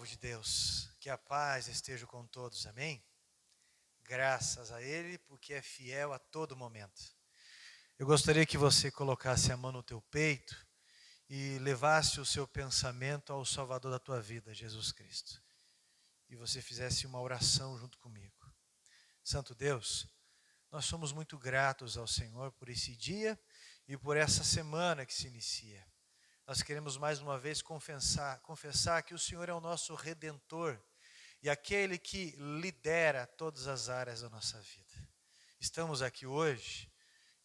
povo de Deus, que a paz esteja com todos, amém? Graças a Ele, porque é fiel a todo momento. Eu gostaria que você colocasse a mão no teu peito e levasse o seu pensamento ao Salvador da tua vida, Jesus Cristo. E você fizesse uma oração junto comigo. Santo Deus, nós somos muito gratos ao Senhor por esse dia e por essa semana que se inicia. Nós queremos mais uma vez confessar que o Senhor é o nosso Redentor e aquele que lidera todas as áreas da nossa vida. Estamos aqui hoje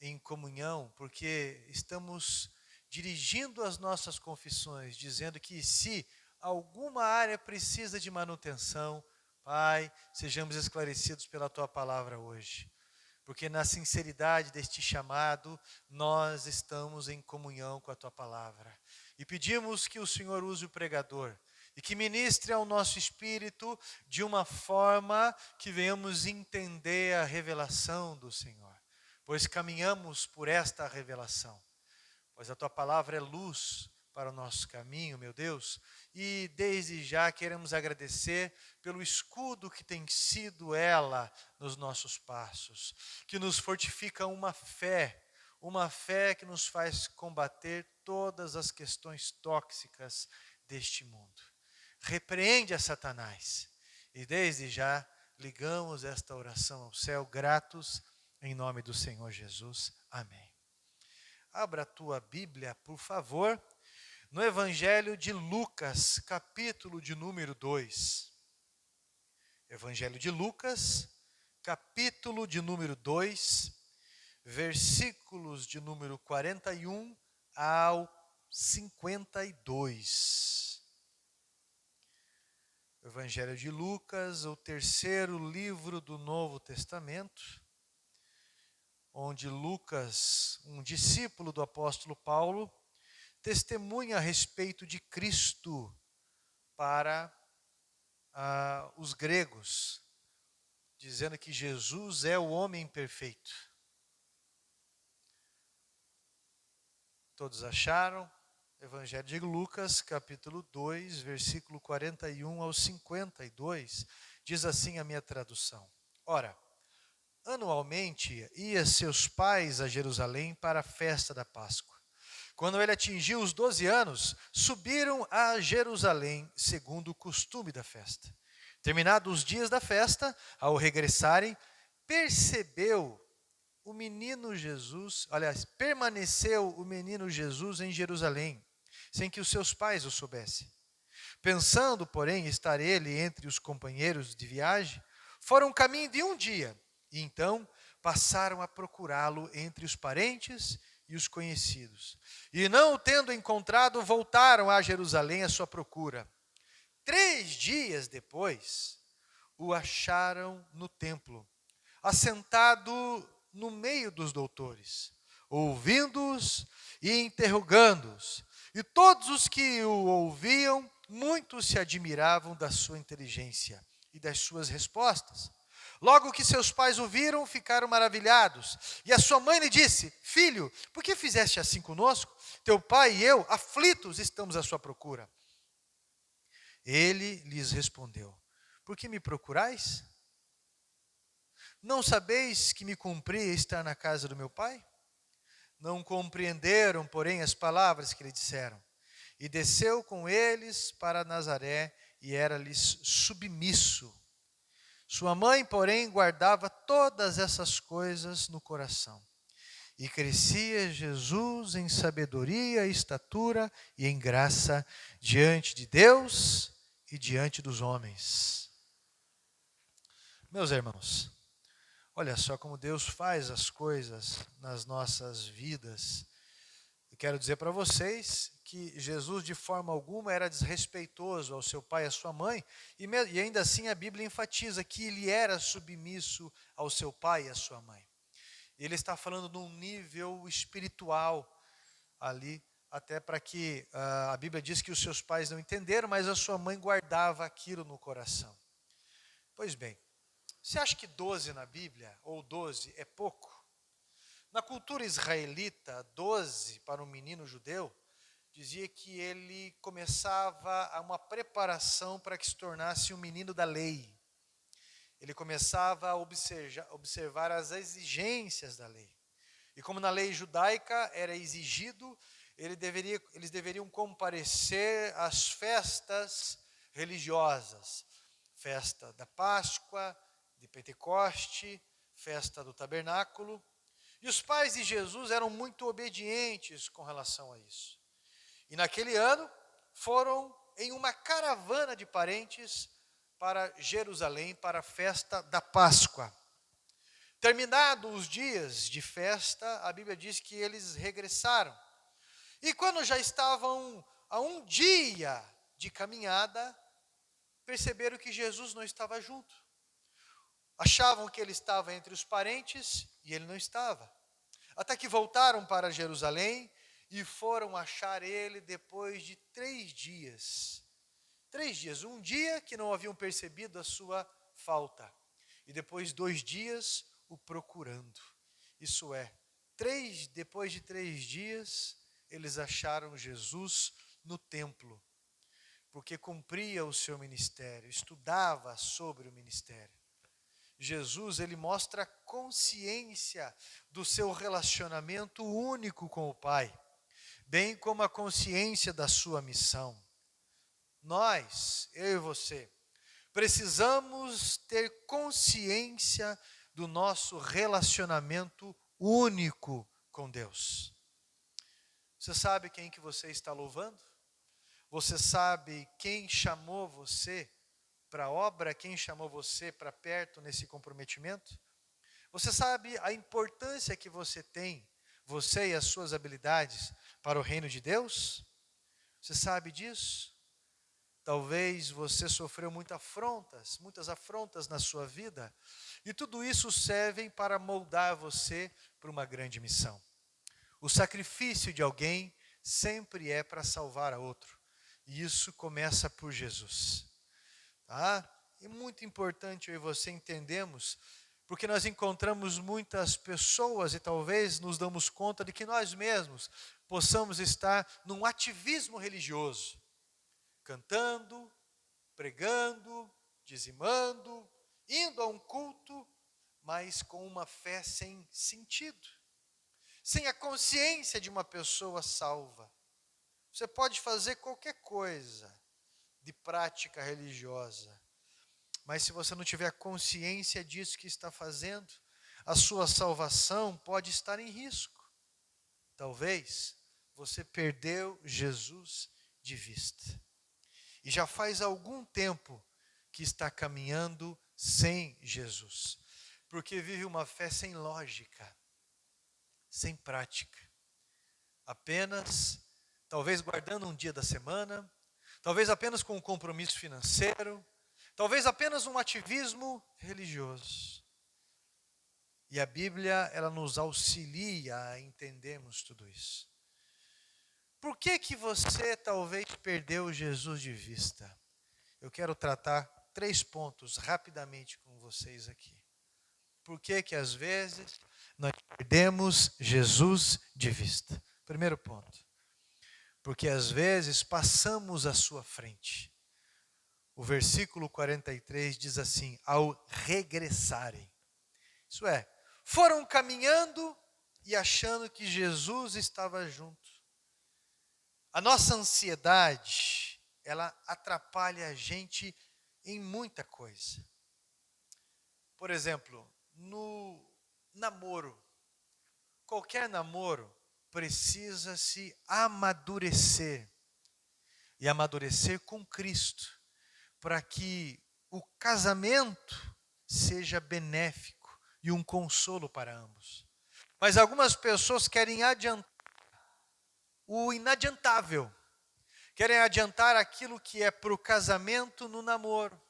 em comunhão porque estamos dirigindo as nossas confissões, dizendo que se alguma área precisa de manutenção, Pai, sejamos esclarecidos pela Tua palavra hoje. Porque na sinceridade deste chamado, nós estamos em comunhão com a Tua palavra. E pedimos que o Senhor use o pregador e que ministre ao nosso espírito de uma forma que venhamos entender a revelação do Senhor. Pois caminhamos por esta revelação. Pois a Tua palavra é luz para o nosso caminho, meu Deus, e desde já queremos agradecer pelo escudo que tem sido ela nos nossos passos, que nos fortifica uma fé que nos faz combater todas as questões tóxicas deste mundo. Repreende a Satanás e desde já ligamos esta oração ao céu, gratos em nome do Senhor Jesus. Amém. Abra a tua Bíblia, por favor, no Evangelho de Lucas, capítulo de número 2. Evangelho de Lucas, capítulo de número 2, versículos de número 41 ao 52. Evangelho de Lucas, o terceiro livro do Novo Testamento, onde Lucas, um discípulo do apóstolo Paulo, testemunha a respeito de Cristo para os gregos, dizendo que Jesus é o homem perfeito. Todos acharam? Evangelho de Lucas, capítulo 2, versículo 41 ao 52, diz assim a minha tradução. Ora, anualmente ia seus pais a Jerusalém para a festa da Páscoa. Quando ele atingiu os 12 anos, subiram a Jerusalém, segundo o costume da festa. Terminados os dias da festa, ao regressarem, permaneceu o menino Jesus em Jerusalém, sem que os seus pais o soubessem. Pensando, porém, estar ele entre os companheiros de viagem, foram caminho de um dia, e então passaram a procurá-lo entre os parentes e os conhecidos. E não o tendo encontrado, voltaram a Jerusalém à sua procura. 3 dias depois, o acharam no templo, assentado no meio dos doutores, ouvindo-os e interrogando-os. E todos os que o ouviam, muitos se admiravam da sua inteligência e das suas respostas. Logo que seus pais o viram, ficaram maravilhados. E a sua mãe lhe disse: Filho, por que fizeste assim conosco? Teu pai e eu, aflitos, estamos à sua procura. Ele lhes respondeu: Por que me procurais? Não sabeis que me cumpria estar na casa do meu pai? Não compreenderam, porém, as palavras que lhe disseram. E desceu com eles para Nazaré e era-lhes submisso. Sua mãe, porém, guardava todas essas coisas no coração. E crescia Jesus em sabedoria, estatura e em graça diante de Deus e diante dos homens. Meus irmãos, olha só como Deus faz as coisas nas nossas vidas. Eu quero dizer para vocês que Jesus de forma alguma era desrespeitoso ao seu pai e à sua mãe, e ainda assim a Bíblia enfatiza que ele era submisso ao seu pai e à sua mãe. Ele está falando num nível espiritual ali, até para que a Bíblia diz que os seus pais não entenderam, mas a sua mãe guardava aquilo no coração. Pois bem, você acha que 12 na Bíblia, ou 12, é pouco? Na cultura israelita, 12 para um menino judeu dizia que ele começava uma preparação para que se tornasse um menino da lei. Ele começava a observar as exigências da lei. E como na lei judaica era exigido, eles deveriam comparecer às festas religiosas. Festa da Páscoa, de Pentecoste, festa do Tabernáculo. E os pais de Jesus eram muito obedientes com relação a isso. E naquele ano foram em uma caravana de parentes para Jerusalém, para a festa da Páscoa. Terminados os dias de festa, a Bíblia diz que eles regressaram. E quando já estavam a um dia de caminhada, perceberam que Jesus não estava junto. Achavam que ele estava entre os parentes e ele não estava. Até que voltaram para Jerusalém e foram achar ele depois de 3 dias. 3 dias, um dia que não haviam percebido a sua falta. E depois 2 dias o procurando. Isso é, depois de 3 dias, eles acharam Jesus no templo. Porque cumpria o seu ministério, estudava sobre o ministério. Jesus, ele mostra consciência do seu relacionamento único com o Pai, bem como a consciência da sua missão. Nós, eu e você, precisamos ter consciência do nosso relacionamento único com Deus. Você sabe quem que você está louvando? Você sabe quem chamou você para a obra, quem chamou você para perto nesse comprometimento? Você sabe a importância que você tem, você e as suas habilidades, para o reino de Deus? Você sabe disso? Talvez você sofreu muitas afrontas na sua vida, e tudo isso serve para moldar você para uma grande missão. O sacrifício de alguém sempre é para salvar a outro, e isso começa por Jesus. Tá? É muito importante eu e você entendemos, porque nós encontramos muitas pessoas e talvez nos damos conta de que nós mesmos possamos estar num ativismo religioso, cantando, pregando, dizimando, indo a um culto, mas com uma fé sem sentido, sem a consciência de uma pessoa salva. Você pode fazer qualquer coisa de prática religiosa, mas se você não tiver consciência disso que está fazendo, a sua salvação pode estar em risco. Talvez você perdeu Jesus de vista. E já faz algum tempo que está caminhando sem Jesus, porque vive uma fé sem lógica, sem prática. Apenas, talvez guardando um dia da semana, talvez apenas com um compromisso financeiro, talvez apenas um ativismo religioso. E a Bíblia, ela nos auxilia a entendermos tudo isso. Por que que você talvez perdeu Jesus de vista? Eu quero tratar 3 pontos rapidamente com vocês aqui. Por que que às vezes nós perdemos Jesus de vista? Primeiro ponto. Porque às vezes passamos à sua frente. O versículo 43 diz assim: ao regressarem. Isso é, foram caminhando e achando que Jesus estava junto. A nossa ansiedade, ela atrapalha a gente em muita coisa. Por exemplo, no namoro. Qualquer namoro precisa se amadurecer. E amadurecer com Cristo, para que o casamento seja benéfico e um consolo para ambos. Mas algumas pessoas querem adiantar o inadiantável. Querem adiantar aquilo que é para o casamento no namoro.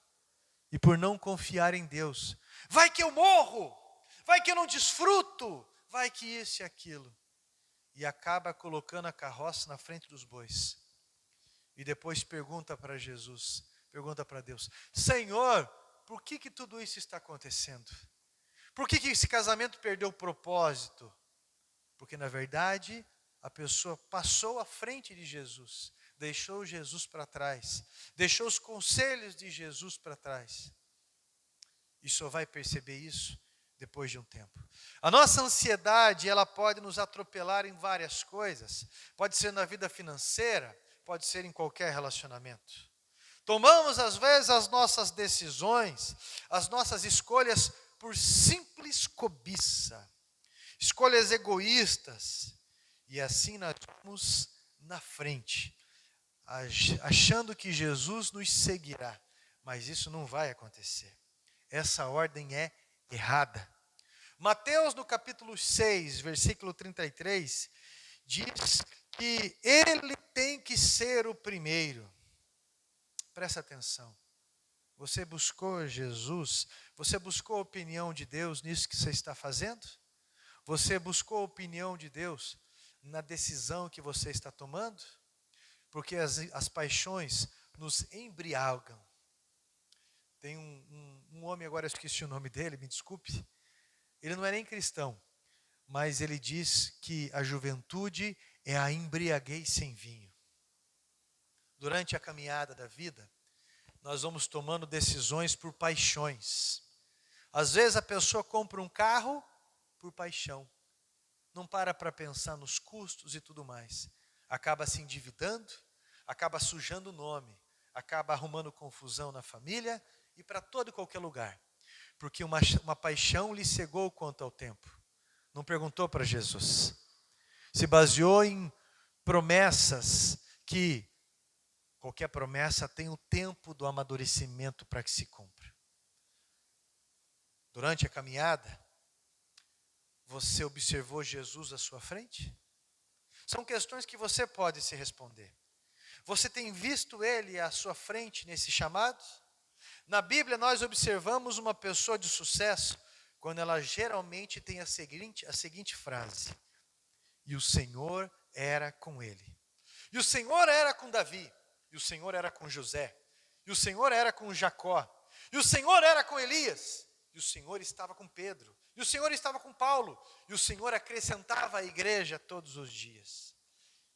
E por não confiar em Deus. Vai que eu morro, vai que eu não desfruto, vai que isso e aquilo. E acaba colocando a carroça na frente dos bois. E depois pergunta para Jesus, pergunta para Deus: Senhor, por que tudo isso está acontecendo? Por que esse casamento perdeu o propósito? Porque na verdade, a pessoa passou à frente de Jesus, deixou Jesus para trás, deixou os conselhos de Jesus para trás. E só vai perceber isso depois de um tempo. A nossa ansiedade, ela pode nos atropelar em várias coisas. Pode ser na vida financeira, pode ser em qualquer relacionamento. Tomamos, às vezes, as nossas decisões, as nossas escolhas por simples cobiça. Escolhas egoístas. E assim nós vamos na frente, achando que Jesus nos seguirá. Mas isso não vai acontecer. Essa ordem é errada. Mateus, no capítulo 6, versículo 33, diz que ele tem que ser o primeiro. Presta atenção. Você buscou Jesus? Você buscou a opinião de Deus nisso que você está fazendo? Você buscou a opinião de Deus na decisão que você está tomando? Porque as paixões nos embriagam. Tem um homem, agora eu esqueci o nome dele, me desculpe. Ele não é nem cristão, mas ele diz que a juventude é a embriaguez sem vinho. Durante a caminhada da vida, nós vamos tomando decisões por paixões. Às vezes a pessoa compra um carro por paixão. Não para pensar nos custos e tudo mais. Acaba se endividando, acaba sujando o nome, acaba arrumando confusão na família e para todo e qualquer lugar. Porque uma paixão lhe cegou quanto ao tempo. Não perguntou para Jesus. Se baseou em promessas que qualquer promessa tem o tempo do amadurecimento para que se cumpra. Durante a caminhada, você observou Jesus à sua frente? São questões que você pode se responder. Você tem visto Ele à sua frente nesse chamado? Na Bíblia nós observamos uma pessoa de sucesso quando ela geralmente tem a seguinte frase: e o Senhor era com ele. E o Senhor era com Davi. E o Senhor era com José. E o Senhor era com Jacó. E o Senhor era com Elias. E o Senhor estava com Pedro. E o Senhor estava com Paulo. E o Senhor acrescentava à igreja todos os dias.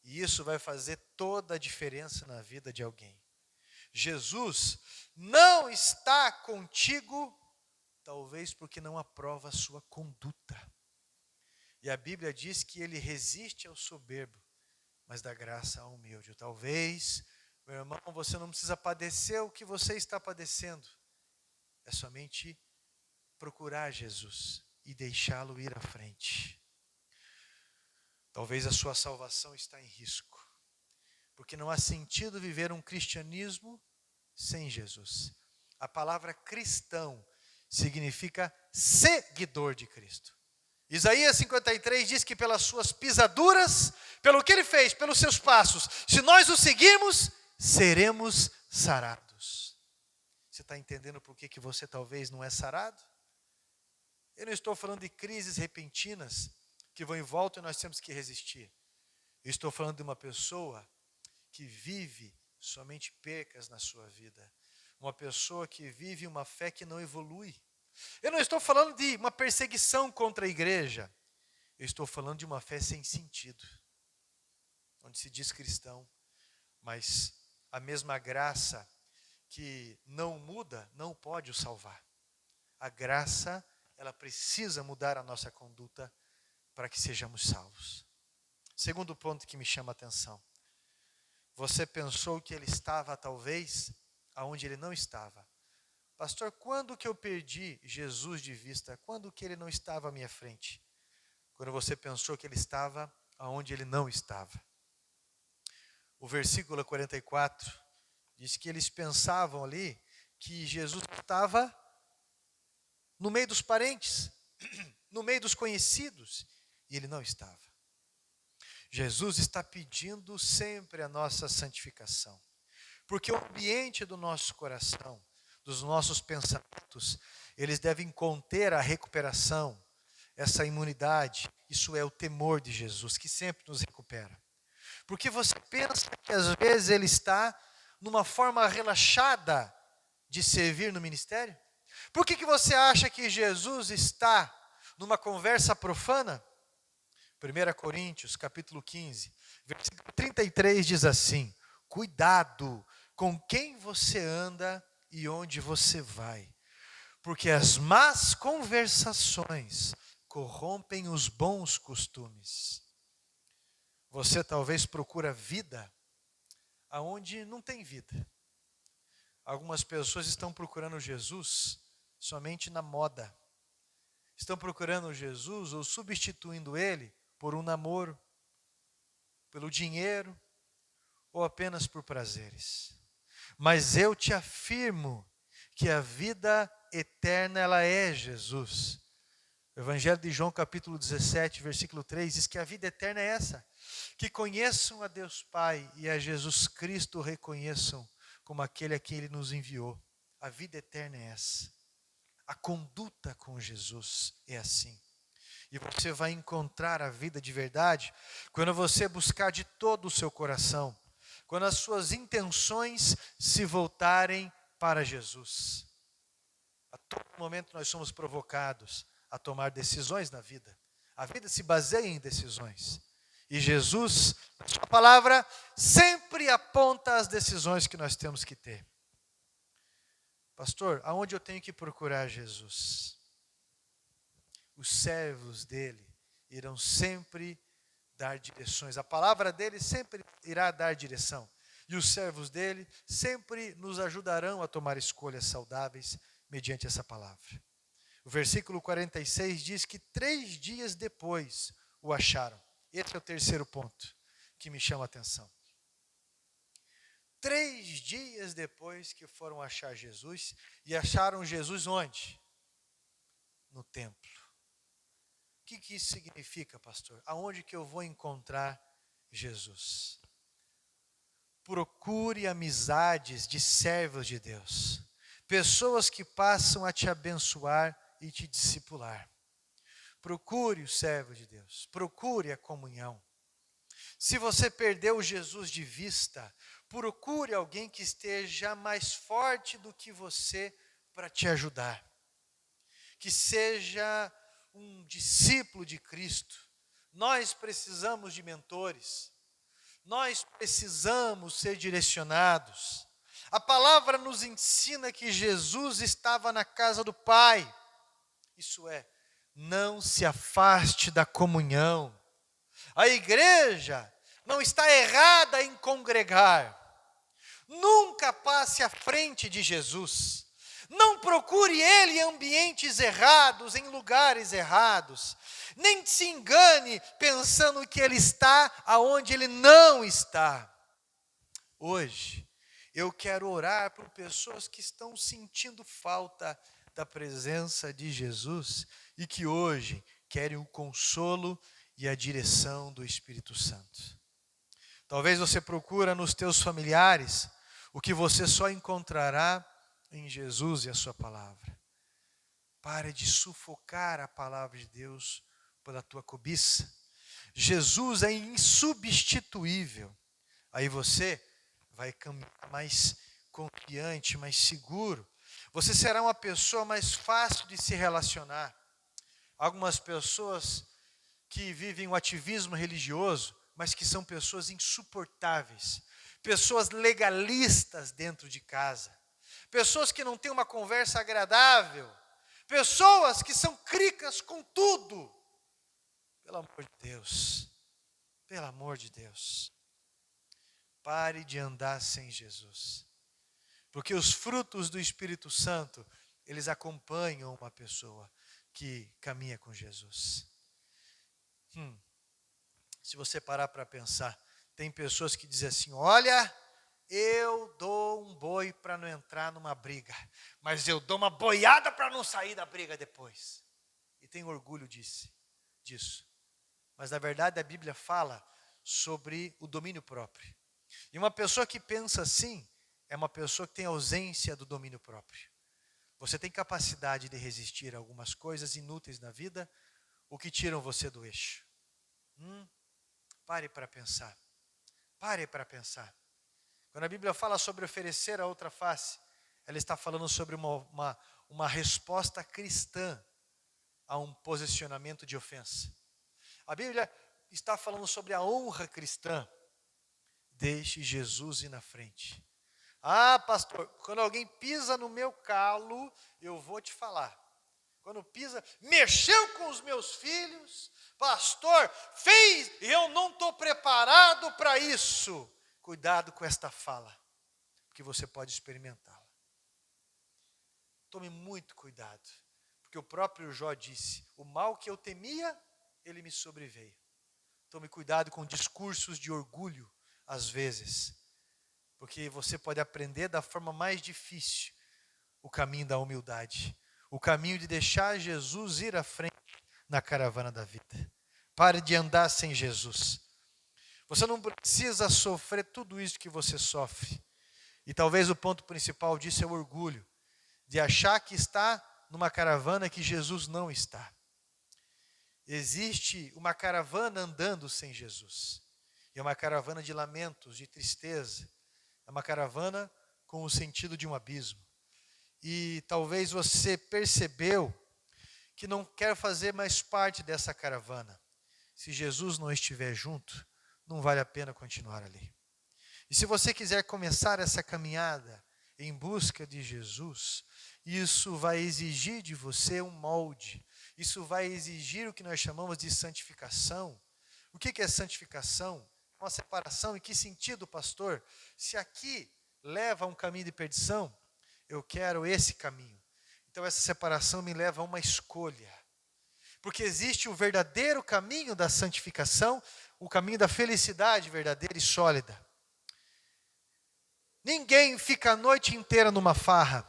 E isso vai fazer toda a diferença na vida de alguém. Jesus não está contigo, talvez porque não aprova a sua conduta. E a Bíblia diz que ele resiste ao soberbo, mas dá graça ao humilde. Talvez, meu irmão, você não precisa padecer o que você está padecendo. É somente procurar Jesus e deixá-lo ir à frente. Talvez a sua salvação está em risco. Porque não há sentido viver um cristianismo sem Jesus. A palavra cristão significa seguidor de Cristo. Isaías 53 diz que pelas suas pisaduras, pelo que ele fez, pelos seus passos, se nós o seguirmos, seremos sarados. Você está entendendo por que você talvez não é sarado? Eu não estou falando de crises repentinas que vão em volta e nós temos que resistir. Eu estou falando de uma pessoa que vive somente percas na sua vida. Uma pessoa que vive uma fé que não evolui. Eu não estou falando de uma perseguição contra a igreja. Eu estou falando de uma fé sem sentido. Onde se diz cristão, mas a mesma graça que não muda, não pode o salvar. A graça, ela precisa mudar a nossa conduta para que sejamos salvos. Segundo ponto que me chama a atenção. Você pensou que ele estava, talvez, aonde ele não estava. Pastor, quando que eu perdi Jesus de vista? Quando que ele não estava à minha frente? Quando você pensou que ele estava aonde ele não estava. O versículo 44 diz que eles pensavam ali que Jesus estava no meio dos parentes, no meio dos conhecidos, e ele não estava. Jesus está pedindo sempre a nossa santificação. Porque o ambiente do nosso coração, dos nossos pensamentos, eles devem conter a recuperação, essa imunidade. Isso é o temor de Jesus, que sempre nos recupera. Porque você pensa que às vezes ele está numa forma relaxada de servir no ministério? Por que você acha que Jesus está numa conversa profana? 1 Coríntios, capítulo 15, versículo 33 diz assim: cuidado com quem você anda e onde você vai, porque as más conversações corrompem os bons costumes. Você talvez procura vida aonde não tem vida. Algumas pessoas estão procurando Jesus somente na moda. Estão procurando Jesus ou substituindo ele por um namoro, pelo dinheiro ou apenas por prazeres. Mas eu te afirmo que a vida eterna, ela é Jesus. O Evangelho de João, capítulo 17, versículo 3, diz que a vida eterna é essa: que conheçam a Deus Pai e a Jesus Cristo reconheçam como aquele a quem Ele nos enviou. A vida eterna é essa. A conduta com Jesus é assim. E você vai encontrar a vida de verdade quando você buscar de todo o seu coração, quando as suas intenções se voltarem para Jesus. A todo momento nós somos provocados a tomar decisões na vida. A vida se baseia em decisões. E Jesus, na sua palavra, sempre aponta as decisões que nós temos que ter. Pastor, aonde eu tenho que procurar Jesus? Os servos dele irão sempre dar direções. A palavra dele sempre irá dar direção. E os servos dele sempre nos ajudarão a tomar escolhas saudáveis mediante essa palavra. O versículo 46 diz que 3 dias depois o acharam. Esse é o terceiro ponto que me chama a atenção. 3 dias depois que foram achar Jesus, e acharam Jesus onde? No templo. O que isso significa, pastor? Aonde que eu vou encontrar Jesus? Procure amizades de servos de Deus. Pessoas que passam a te abençoar e te discipular. Procure o servo de Deus. Procure a comunhão. Se você perdeu Jesus de vista, procure alguém que esteja mais forte do que você para te ajudar. Que seja um discípulo de Cristo. Nós precisamos de mentores. Nós precisamos ser direcionados. A palavra nos ensina que Jesus estava na casa do Pai. Isso é, não se afaste da comunhão. A igreja não está errada em congregar. Nunca passe à frente de Jesus. Não procure Ele em ambientes errados, em lugares errados. Nem se engane pensando que Ele está aonde Ele não está. Hoje, eu quero orar por pessoas que estão sentindo falta da presença de Jesus e que hoje querem o consolo e a direção do Espírito Santo. Talvez você procura nos teus familiares o que você só encontrará em Jesus e a sua palavra. Pare de sufocar a palavra de Deus pela tua cobiça. Jesus é insubstituível. Aí você vai caminhar mais confiante, mais seguro. Você será uma pessoa mais fácil de se relacionar. Algumas pessoas que vivem o ativismo religioso, mas que são pessoas insuportáveis. Pessoas legalistas dentro de casa. Pessoas que não têm uma conversa agradável. Pessoas que são críticas com tudo. Pelo amor de Deus. Pelo amor de Deus. Pare de andar sem Jesus. Porque os frutos do Espírito Santo, eles acompanham uma pessoa que caminha com Jesus. Se você parar para pensar, tem pessoas que dizem assim: olha, eu dou um boi para não entrar numa briga, mas eu dou uma boiada para não sair da briga depois. E tem orgulho disso. Mas na verdade a Bíblia fala sobre o domínio próprio. E uma pessoa que pensa assim, é uma pessoa que tem ausência do domínio próprio. Você tem capacidade de resistir a algumas coisas inúteis na vida, ou que tiram você do eixo. Pare para pensar. Pare para pensar. Quando a Bíblia fala sobre oferecer a outra face, ela está falando sobre uma resposta cristã a um posicionamento de ofensa. A Bíblia está falando sobre a honra cristã. Deixe Jesus ir na frente. Ah, pastor, quando alguém pisa no meu calo, eu vou te falar. Quando pisa, mexeu com os meus filhos, pastor, fez, e eu não estou preparado para isso. Cuidado com esta fala, porque você pode experimentá-la. Tome muito cuidado, porque o próprio Jó disse, o mal que eu temia, ele me sobreveio. Tome cuidado com discursos de orgulho, às vezes, porque você pode aprender da forma mais difícil o caminho da humildade, o caminho de deixar Jesus ir à frente na caravana da vida. Pare de andar sem Jesus. Você não precisa sofrer tudo isso que você sofre. E talvez o ponto principal disso é o orgulho, de achar que está numa caravana que Jesus não está. Existe uma caravana andando sem Jesus. É uma caravana de lamentos, de tristeza. É uma caravana com o sentido de um abismo. E talvez você percebeu que não quer fazer mais parte dessa caravana. Se Jesus não estiver junto, não vale a pena continuar ali. E se você quiser começar essa caminhada em busca de Jesus, isso vai exigir de você um molde. Isso vai exigir o que nós chamamos de santificação. O que é santificação? Uma separação. Em que sentido, pastor? Se aqui leva a um caminho de perdição, eu quero esse caminho. Então essa separação me leva a uma escolha. Porque existe o verdadeiro caminho da santificação, o caminho da felicidade verdadeira e sólida. Ninguém fica a noite inteira numa farra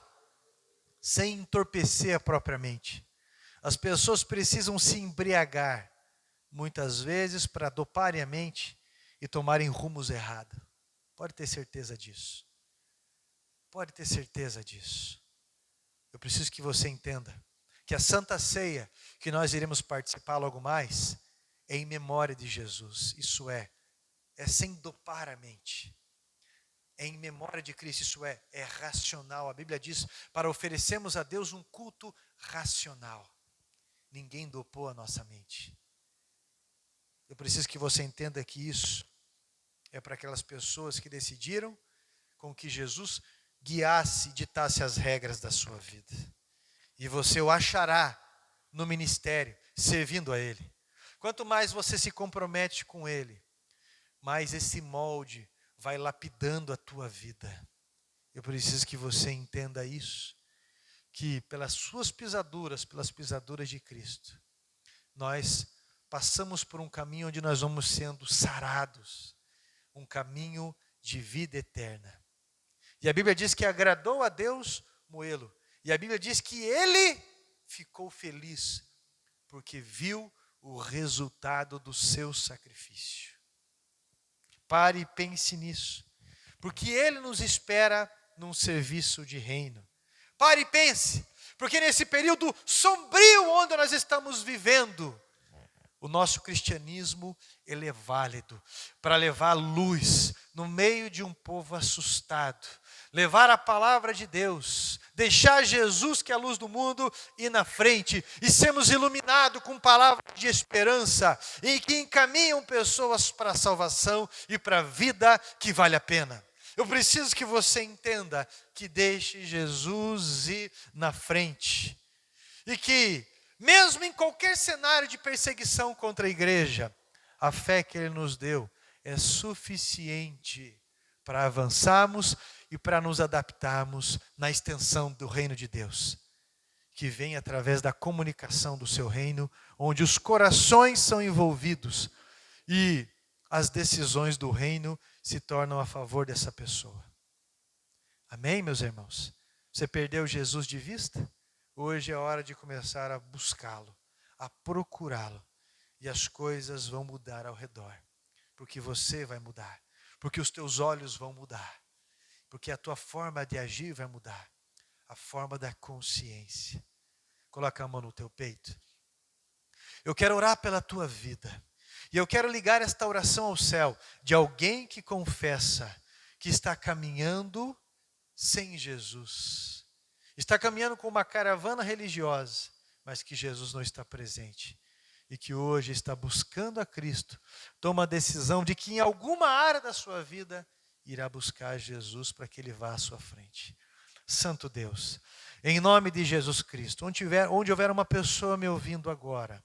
sem entorpecer a própria mente. As pessoas precisam se embriagar, muitas vezes, para doparem a mente e tomarem rumos errados. Pode ter certeza disso. Pode ter certeza disso. Eu preciso que você entenda que a Santa Ceia, que nós iremos participar logo mais, é em memória de Jesus. Isso é sem dopar a mente. É em memória de Cristo, isso é racional. A Bíblia diz, para oferecermos a Deus um culto racional. Ninguém dopou a nossa mente. Eu preciso que você entenda que isso é para aquelas pessoas que decidiram com que Jesus guiasse, ditasse as regras da sua vida. E você o achará no ministério, servindo a Ele. Quanto mais você se compromete com Ele, mais esse molde vai lapidando a tua vida. Eu preciso que você entenda isso, que pelas suas pisaduras, pelas pisaduras de Cristo, nós passamos por um caminho onde nós vamos sendo sarados, um caminho de vida eterna. E a Bíblia diz que agradou a Deus moê-lo. E a Bíblia diz que ele ficou feliz, porque viu o resultado do seu sacrifício. Pare e pense nisso, porque ele nos espera num serviço de reino. Pare e pense, porque nesse período sombrio onde nós estamos vivendo, o nosso cristianismo, ele é válido para levar luz no meio de um povo assustado, levar a palavra de Deus, deixar Jesus, que é a luz do mundo, ir na frente e sermos iluminados com palavras de esperança e que encaminham pessoas para a salvação e para a vida que vale a pena. Eu preciso que você entenda que deixe Jesus ir na frente e que mesmo em qualquer cenário de perseguição contra a igreja, a fé que Ele nos deu é suficiente para avançarmos e para nos adaptarmos na extensão do reino de Deus, que vem através da comunicação do seu reino, onde os corações são envolvidos e as decisões do reino se tornam a favor dessa pessoa. Amém, meus irmãos? Você perdeu Jesus de vista? Hoje é hora de começar a buscá-lo, a procurá-lo. E as coisas vão mudar ao redor. Porque você vai mudar. Porque os teus olhos vão mudar. Porque a tua forma de agir vai mudar. A forma da consciência. Coloca a mão no teu peito. Eu quero orar pela tua vida. E eu quero ligar esta oração ao céu de alguém que confessa que está caminhando sem Jesus. Está caminhando com uma caravana religiosa, mas que Jesus não está presente. e que hoje está buscando a Cristo, toma a decisão de que em alguma área da sua vida irá buscar Jesus para que Ele vá à sua frente. Santo Deus, em nome de Jesus Cristo, onde houver uma pessoa me ouvindo agora,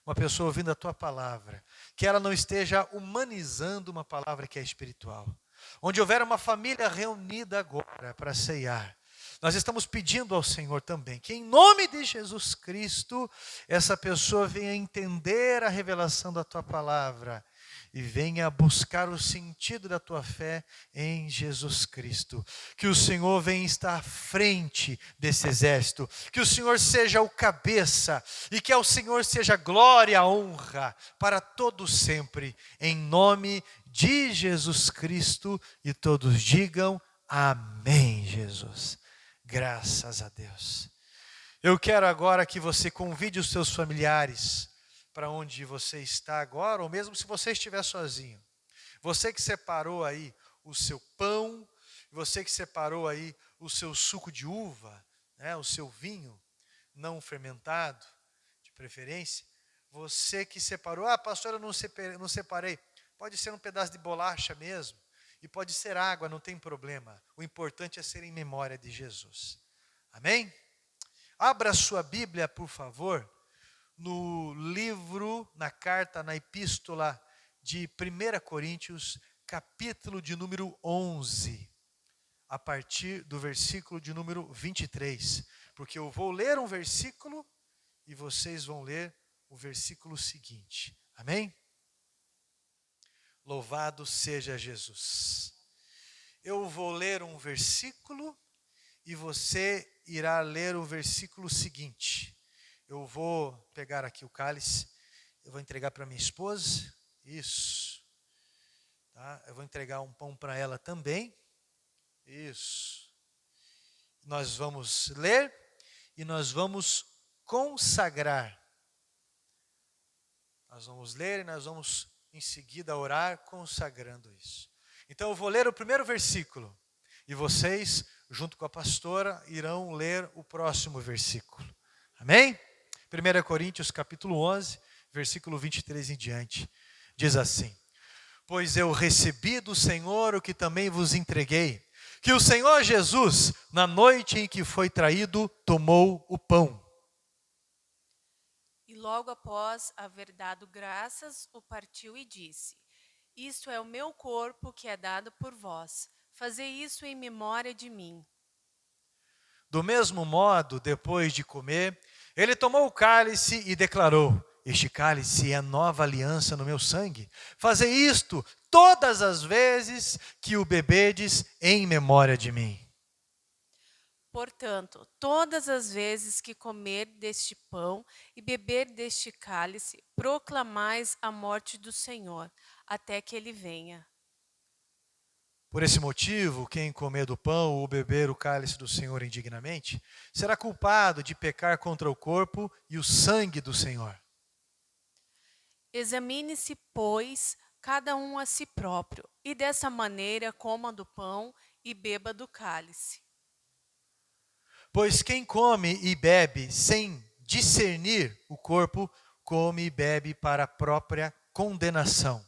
uma pessoa ouvindo a Tua palavra, que ela não esteja humanizando uma palavra que é espiritual. Onde houver uma família reunida agora para ceiar, nós estamos pedindo ao Senhor também que em nome de Jesus Cristo, essa pessoa venha entender a revelação da Tua palavra e venha buscar o sentido da tua fé em Jesus Cristo. Que o Senhor venha estar à frente desse exército, que o Senhor seja o cabeça e que ao Senhor seja glória, honra para todos sempre, em nome de Jesus Cristo, e todos digam amém, Jesus. Graças a Deus. Eu quero agora que você convide os seus familiares para onde você está agora, ou mesmo se você estiver sozinho. Você que separou aí o seu pão, você que separou aí o seu suco de uva, né, o seu vinho não fermentado, de preferência. Você que separou, pastor, eu não separei. Pode ser um pedaço de bolacha mesmo, e pode ser água, não tem problema. O importante é ser em memória de Jesus. Amém? Abra sua Bíblia, por favor, no livro, na carta, na epístola de 1 Coríntios, capítulo de número 11, a partir do versículo de número 23, porque eu vou ler um versículo e vocês vão ler o versículo seguinte. Amém? Louvado seja Jesus. Eu vou ler um versículo e você irá ler o versículo seguinte. Eu vou pegar aqui o cálice, eu vou entregar para minha esposa, isso, tá? Eu vou entregar um pão para ela também, isso. Nós vamos ler e nós vamos consagrar. Nós vamos ler e nós vamos em seguida orar consagrando isso. Então eu vou ler o primeiro versículo e vocês, junto com a pastora, irão ler o próximo versículo. Amém? 1 Coríntios capítulo 11, versículo 23 em diante, diz assim: Pois eu recebi do Senhor o que também vos entreguei, que o Senhor Jesus, na noite em que foi traído, tomou o pão. E logo após haver dado graças, o partiu e disse: Isto é o meu corpo que é dado por vós. Fazei isso em memória de mim. Do mesmo modo, depois de comer, ele tomou o cálice e declarou: Este cálice é a nova aliança no meu sangue. Fazei isto todas as vezes que o bebedes em memória de mim. Portanto, todas as vezes que comer deste pão e beber deste cálice, proclamais a morte do Senhor, até que ele venha. Por esse motivo, quem comer do pão ou beber o cálice do Senhor indignamente, será culpado de pecar contra o corpo e o sangue do Senhor. Examine-se, pois, cada um a si próprio, e dessa maneira coma do pão e beba do cálice. Pois quem come e bebe sem discernir o corpo, come e bebe para a própria condenação.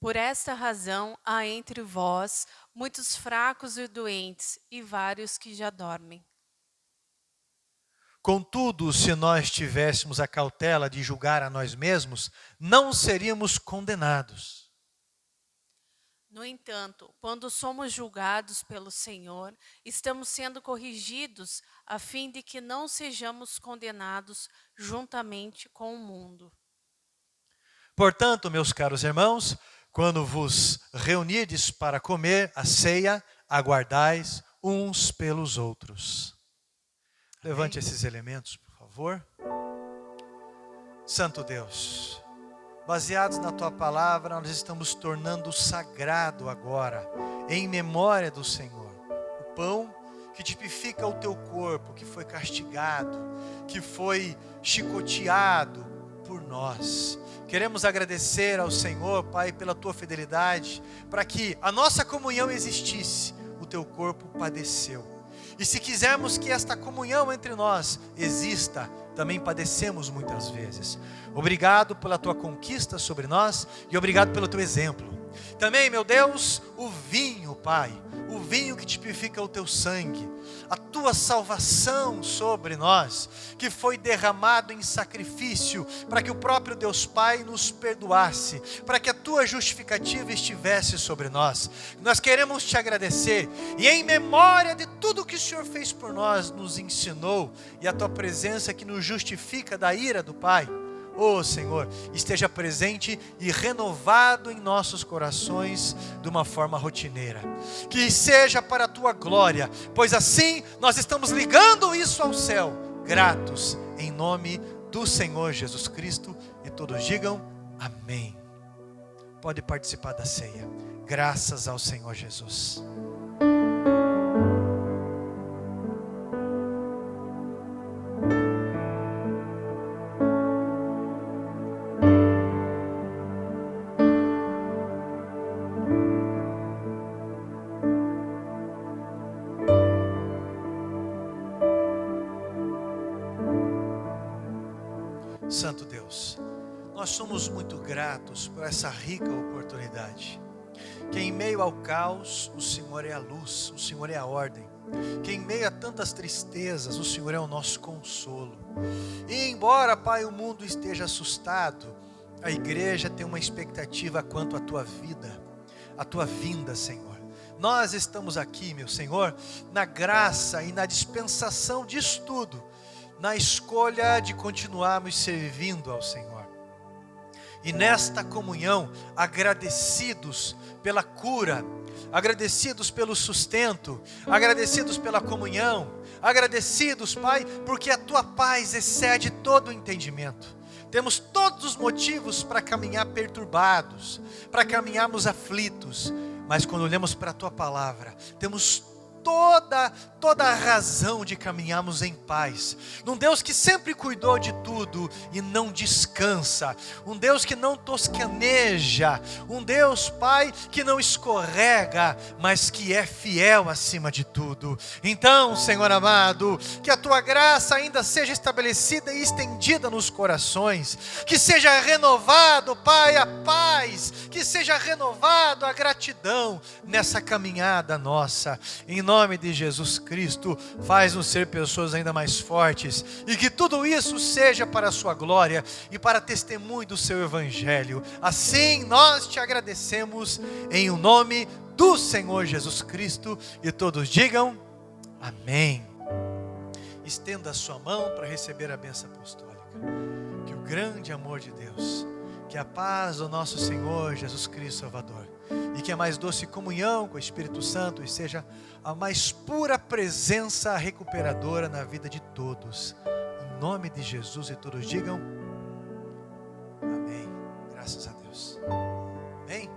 Por esta razão há entre vós muitos fracos e doentes, e vários que já dormem. Contudo, se nós tivéssemos a cautela de julgar a nós mesmos, não seríamos condenados. No entanto, quando somos julgados pelo Senhor, estamos sendo corrigidos a fim de que não sejamos condenados juntamente com o mundo. Portanto, meus caros irmãos, quando vos reunirdes para comer a ceia, aguardais uns pelos outros. Levante esses elementos, por favor. Santo Deus, baseados na Tua palavra, nós estamos tornando sagrado agora, em memória do Senhor, o pão que tipifica o Teu corpo, que foi castigado, que foi chicoteado por nós. Queremos agradecer ao Senhor, Pai, pela Tua fidelidade, para que a nossa comunhão existisse, o Teu corpo padeceu. E se quisermos que esta comunhão entre nós exista, também padecemos muitas vezes. Obrigado pela tua conquista sobre nós e obrigado pelo teu exemplo. Também, meu Deus, o vinho, Pai, o vinho que tipifica o teu sangue, a tua salvação sobre nós, que foi derramado em sacrifício, para que o próprio Deus Pai nos perdoasse, para que a tua justificativa estivesse sobre nós. Nós queremos te agradecer, e em memória de tudo que o Senhor fez por nós, nos ensinou, e a tua presença que nos justifica da ira do Pai, Senhor, esteja presente e renovado em nossos corações de uma forma rotineira. Que seja para a tua glória, pois assim nós estamos ligando isso ao céu, gratos, em nome do Senhor Jesus Cristo. E todos digam amém. Pode participar da ceia. Graças ao Senhor Jesus. Santo Deus, nós somos muito gratos por essa rica oportunidade, que em meio ao caos, o Senhor é a luz, o Senhor é a ordem, que em meio a tantas tristezas, o Senhor é o nosso consolo. E embora, Pai, o mundo esteja assustado, a igreja tem uma expectativa quanto à tua vida, a tua vinda, Senhor. Nós estamos aqui, meu Senhor, na graça e na dispensação disso tudo, na escolha de continuarmos servindo ao Senhor. E nesta comunhão, agradecidos pela cura, agradecidos pelo sustento, agradecidos pela comunhão, agradecidos, Pai, porque a tua paz excede todo o entendimento. Temos todos os motivos para caminhar perturbados, para caminharmos aflitos, mas quando olhamos para a tua palavra, temos toda a razão de caminharmos em paz, num Deus que sempre cuidou de tudo e não descansa, um Deus que não tosqueneja, um Deus, Pai, que não escorrega, mas que é fiel acima de tudo. Então, Senhor amado, que a tua graça ainda seja estabelecida e estendida nos corações, que seja renovado, Pai, a paz, que seja renovado a gratidão nessa caminhada nossa, em nome de Jesus Cristo. Faz-nos ser pessoas ainda mais fortes, e que tudo isso seja para a sua glória e para testemunho do seu evangelho. Assim nós te agradecemos em o nome do Senhor Jesus Cristo, e todos digam amém. Estenda a sua mão para receber a bênção apostólica. Que o grande amor de Deus, que a paz do nosso Senhor Jesus Cristo Salvador, e que a mais doce comunhão com o Espírito Santo e seja a mais pura presença recuperadora na vida de todos. Em nome de Jesus, e todos digam amém. Graças a Deus. Amém?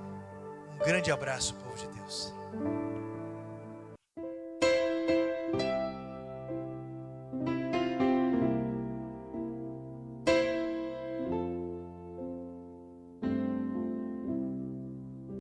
Um grande abraço, povo de Deus.